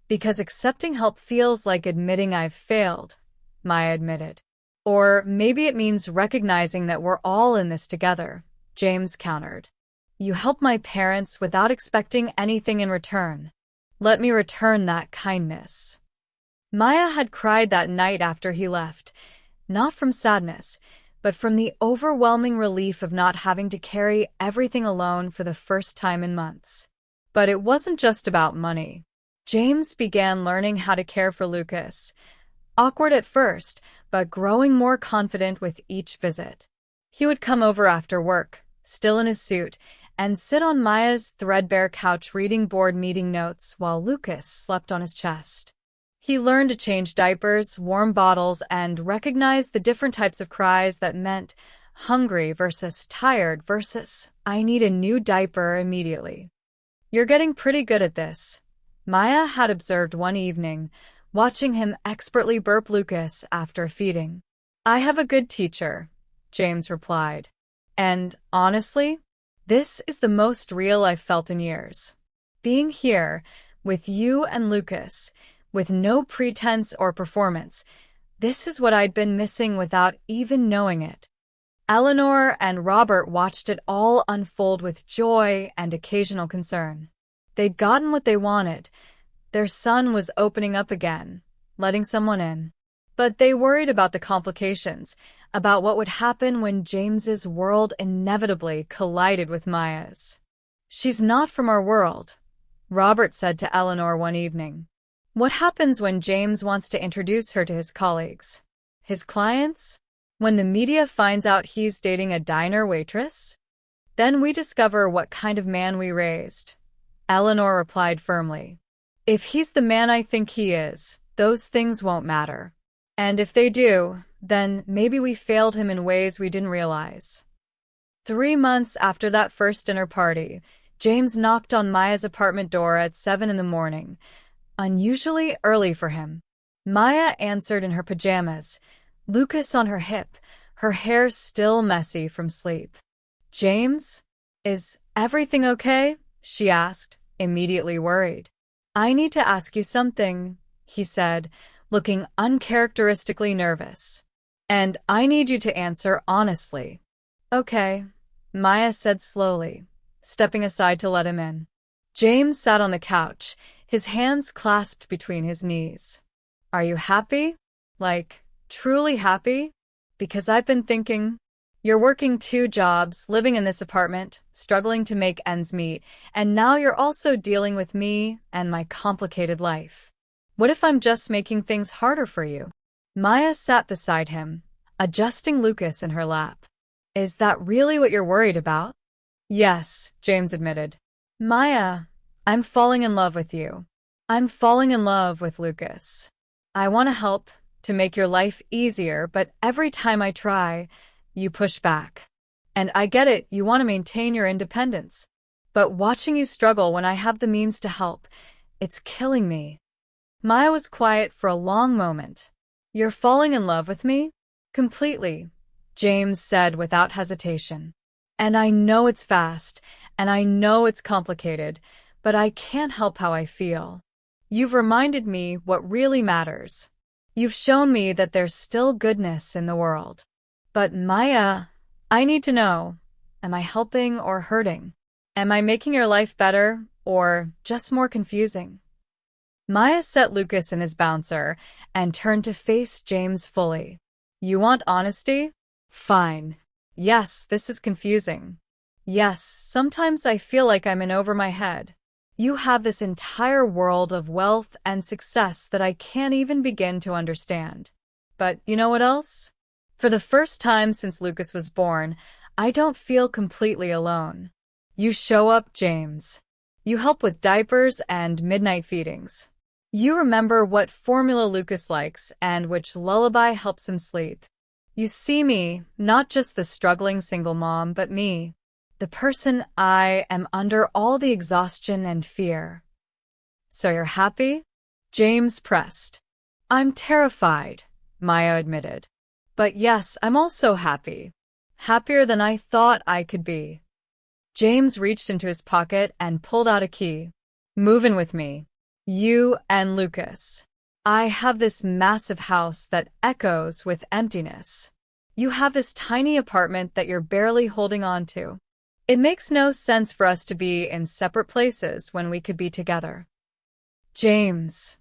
"Because accepting help feels like admitting I've failed," Maya admitted. "Or maybe it means recognizing that we're all in this together," James countered. "You help my parents without expecting anything in return. Let me return that kindness." Maya had cried that night after he left, not from sadness, but from the overwhelming relief of not having to carry everything alone for the first time in months. But it wasn't just about money. James began learning how to care for Lucas. Awkward at first, but growing more confident with each visit. He would come over after work, still in his suit, and sit on Maya's threadbare couch reading board meeting notes while Lucas slept on his chest. He learned to change diapers, warm bottles, and recognize the different types of cries that meant hungry versus tired versus I need a new diaper immediately. "You're getting pretty good at this," Maya had observed one evening, watching him expertly burp Lucas after feeding. "I have a good teacher," James replied. "And honestly, this is the most real I've felt in years. Being here, with you and Lucas, with no pretense or performance, this is what I'd been missing without even knowing it." Eleanor and Robert watched it all unfold with joy and occasional concern. They'd gotten what they wanted. Their son was opening up again, letting someone in. But they worried about the complications, about what would happen when James's world inevitably collided with Maya's. "She's not from our world," Robert said to Eleanor one evening. "What happens when James wants to introduce her to his colleagues? His clients? When the media finds out he's dating a diner waitress? Then we discover what kind of man we raised," Eleanor replied firmly. "If he's the man I think he is, those things won't matter. And if they do, then maybe we failed him in ways we didn't realize." 3 months after that first dinner party, James knocked on Maya's apartment door at 7 in the morning, unusually early for him. Maya answered in her pajamas, Lucas on her hip, her hair still messy from sleep. "James, is everything okay?" she asked, immediately worried. "I need to ask you something," he said, looking uncharacteristically nervous. "And I need you to answer honestly." "Okay," Maya said slowly, stepping aside to let him in. James sat on the couch, his hands clasped between his knees. "Are you happy? Like, truly happy? Because I've been thinking, you're working 2 jobs, living in this apartment, struggling to make ends meet, and now you're also dealing with me and my complicated life. What if I'm just making things harder for you?" Maya sat beside him, adjusting Lucas in her lap. "Is that really what you're worried about?" "Yes," James admitted. "Maya, I'm falling in love with you. I'm falling in love with Lucas. I want to help, to make your life easier, but every time I try, you push back. And I get it, you want to maintain your independence. But watching you struggle when I have the means to help, it's killing me. Maya was quiet for a long moment. You're falling in love with me? Completely, James said without hesitation. And I know it's fast, and I know it's complicated, but I can't help how I feel. You've reminded me what really matters. You've shown me that there's still goodness in the world. But Maya, I need to know, am I helping or hurting? Am I making your life better or just more confusing? Maya set Lucas in his bouncer and turned to face James fully. You want honesty? Fine. Yes, this is confusing. Yes, sometimes I feel like I'm in over my head. You have this entire world of wealth and success that I can't even begin to understand. But you know what else? For the first time since Lucas was born, I don't feel completely alone. You show up, James. You help with diapers and midnight feedings. You remember what formula Lucas likes and which lullaby helps him sleep. You see me, not just the struggling single mom, but me, the person I am under all the exhaustion and fear. So you're happy? James pressed. I'm terrified, Maya admitted. But yes, I'm also happy. Happier than I thought I could be. James reached into his pocket and pulled out a key. Move in with me. You and Lucas. I have this massive house that echoes with emptiness. You have this tiny apartment that you're barely holding on to. It makes no sense for us to be in separate places when we could be together. James.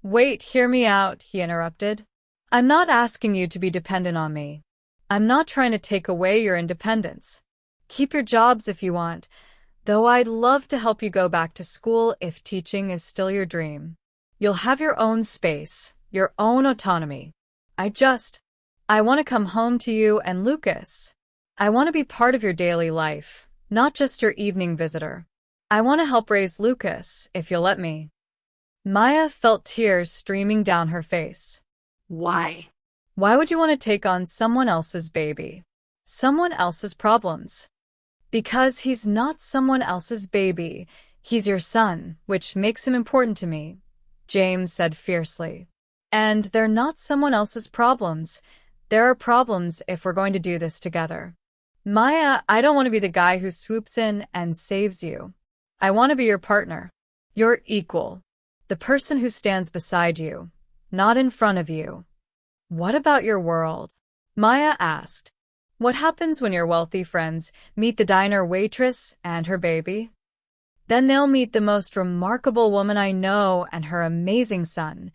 Wait, hear me out, he interrupted. I'm not asking you to be dependent on me. I'm not trying to take away your independence. Keep your jobs if you want, though I'd love to help you go back to school if teaching is still your dream. You'll have your own space, your own autonomy. I want to come home to you and Lucas. I want to be part of your daily life, not just your evening visitor. I want to help raise Lucas, if you'll let me. Maya felt tears streaming down her face. Why? Why would you want to take on someone else's baby? Someone else's problems? Because he's not someone else's baby. He's your son, which makes him important to me, James said fiercely. And they're not someone else's problems. There are problems if we're going to do this together. Maya, I don't want to be the guy who swoops in and saves you. I want to be your partner, your equal, the person who stands beside you, not in front of you. What about your world? Maya asked. What happens when your wealthy friends meet the diner waitress and her baby? Then they'll meet the most remarkable woman I know and her amazing son,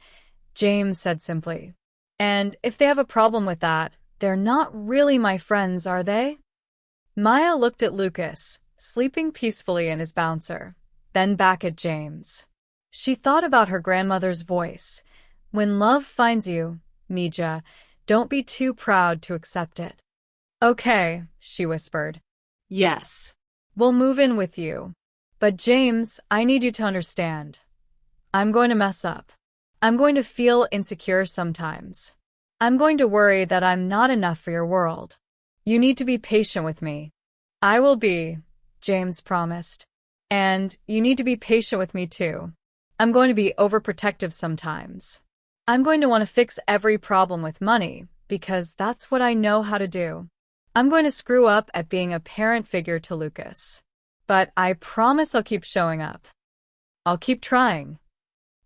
James said simply. And if they have a problem with that, they're not really my friends, are they? Maya looked at Lucas, sleeping peacefully in his bouncer, then back at James. She thought about her grandmother's voice. When love finds you, Mija, don't be too proud to accept it. Okay, she whispered. Yes. We'll move in with you. But James, I need you to understand. I'm going to mess up. I'm going to feel insecure sometimes. I'm going to worry that I'm not enough for your world. You need to be patient with me. I will be, James promised. And you need to be patient with me too. I'm going to be overprotective sometimes. I'm going to want to fix every problem with money, because that's what I know how to do. I'm going to screw up at being a parent figure to Lucas. But I promise I'll keep showing up. I'll keep trying.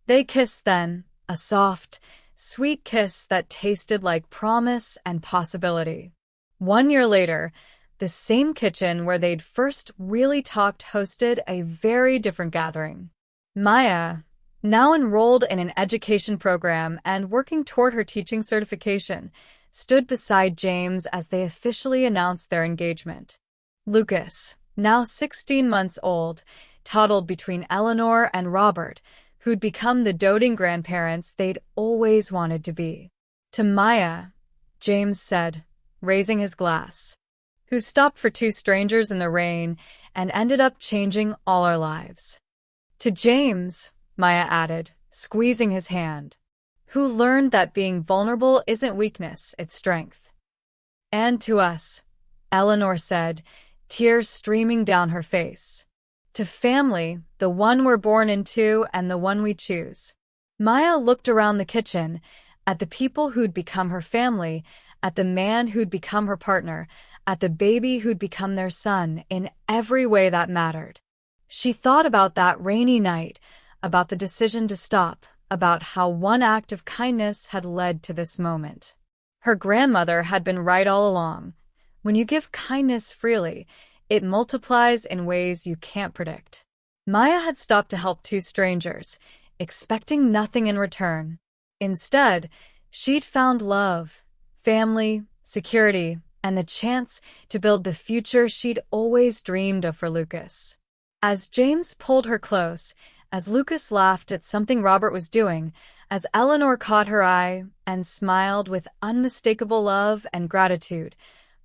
They kissed then, a soft, sweet kiss that tasted like promise and possibility. 1 year later, the same kitchen where they'd first really talked hosted a very different gathering. Maya, now enrolled in an education program and working toward her teaching certification, stood beside James as they officially announced their engagement. Lucas, now 16 months old, toddled between Eleanor and Robert, who'd become the doting grandparents they'd always wanted to be. To Maya, James said, raising his glass, who stopped for 2 strangers in the rain and ended up changing all our lives. To James, Maya added, squeezing his hand, who learned that being vulnerable isn't weakness, it's strength. And to us, Eleanor said, tears streaming down her face. To family, the one we're born into and the one we choose. Maya looked around the kitchen, at the people who'd become her family, at the man who'd become her partner, at the baby who'd become their son, in every way that mattered. She thought about that rainy night, about the decision to stop, about how one act of kindness had led to this moment. Her grandmother had been right all along. When you give kindness freely, it multiplies in ways you can't predict. Maya had stopped to help two strangers, expecting nothing in return. Instead, she'd found love, family, security, and the chance to build the future she'd always dreamed of for Lucas. As James pulled her close, as Lucas laughed at something Robert was doing, as Eleanor caught her eye and smiled with unmistakable love and gratitude,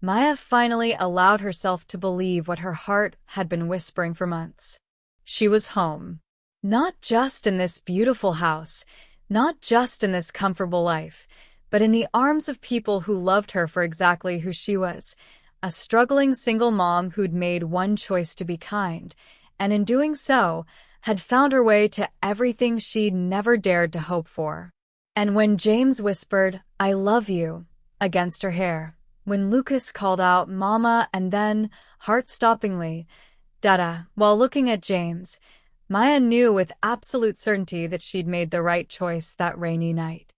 Maya finally allowed herself to believe what her heart had been whispering for months. She was home. Not just in this beautiful house, not just in this comfortable life, but in the arms of people who loved her for exactly who she was, a struggling single mom who'd made one choice to be kind, and in doing so, had found her way to everything she'd never dared to hope for. And when James whispered, "I love you," against her hair, when Lucas called out, "Mama," and then, heart-stoppingly, "Dada," while looking at James, Maya knew with absolute certainty that she'd made the right choice that rainy night.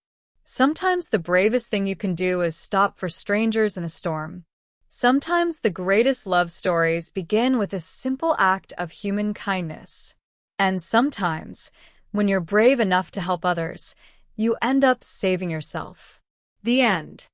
Sometimes the bravest thing you can do is stop for strangers in a storm. Sometimes the greatest love stories begin with a simple act of human kindness. And sometimes, when you're brave enough to help others, you end up saving yourself. The end.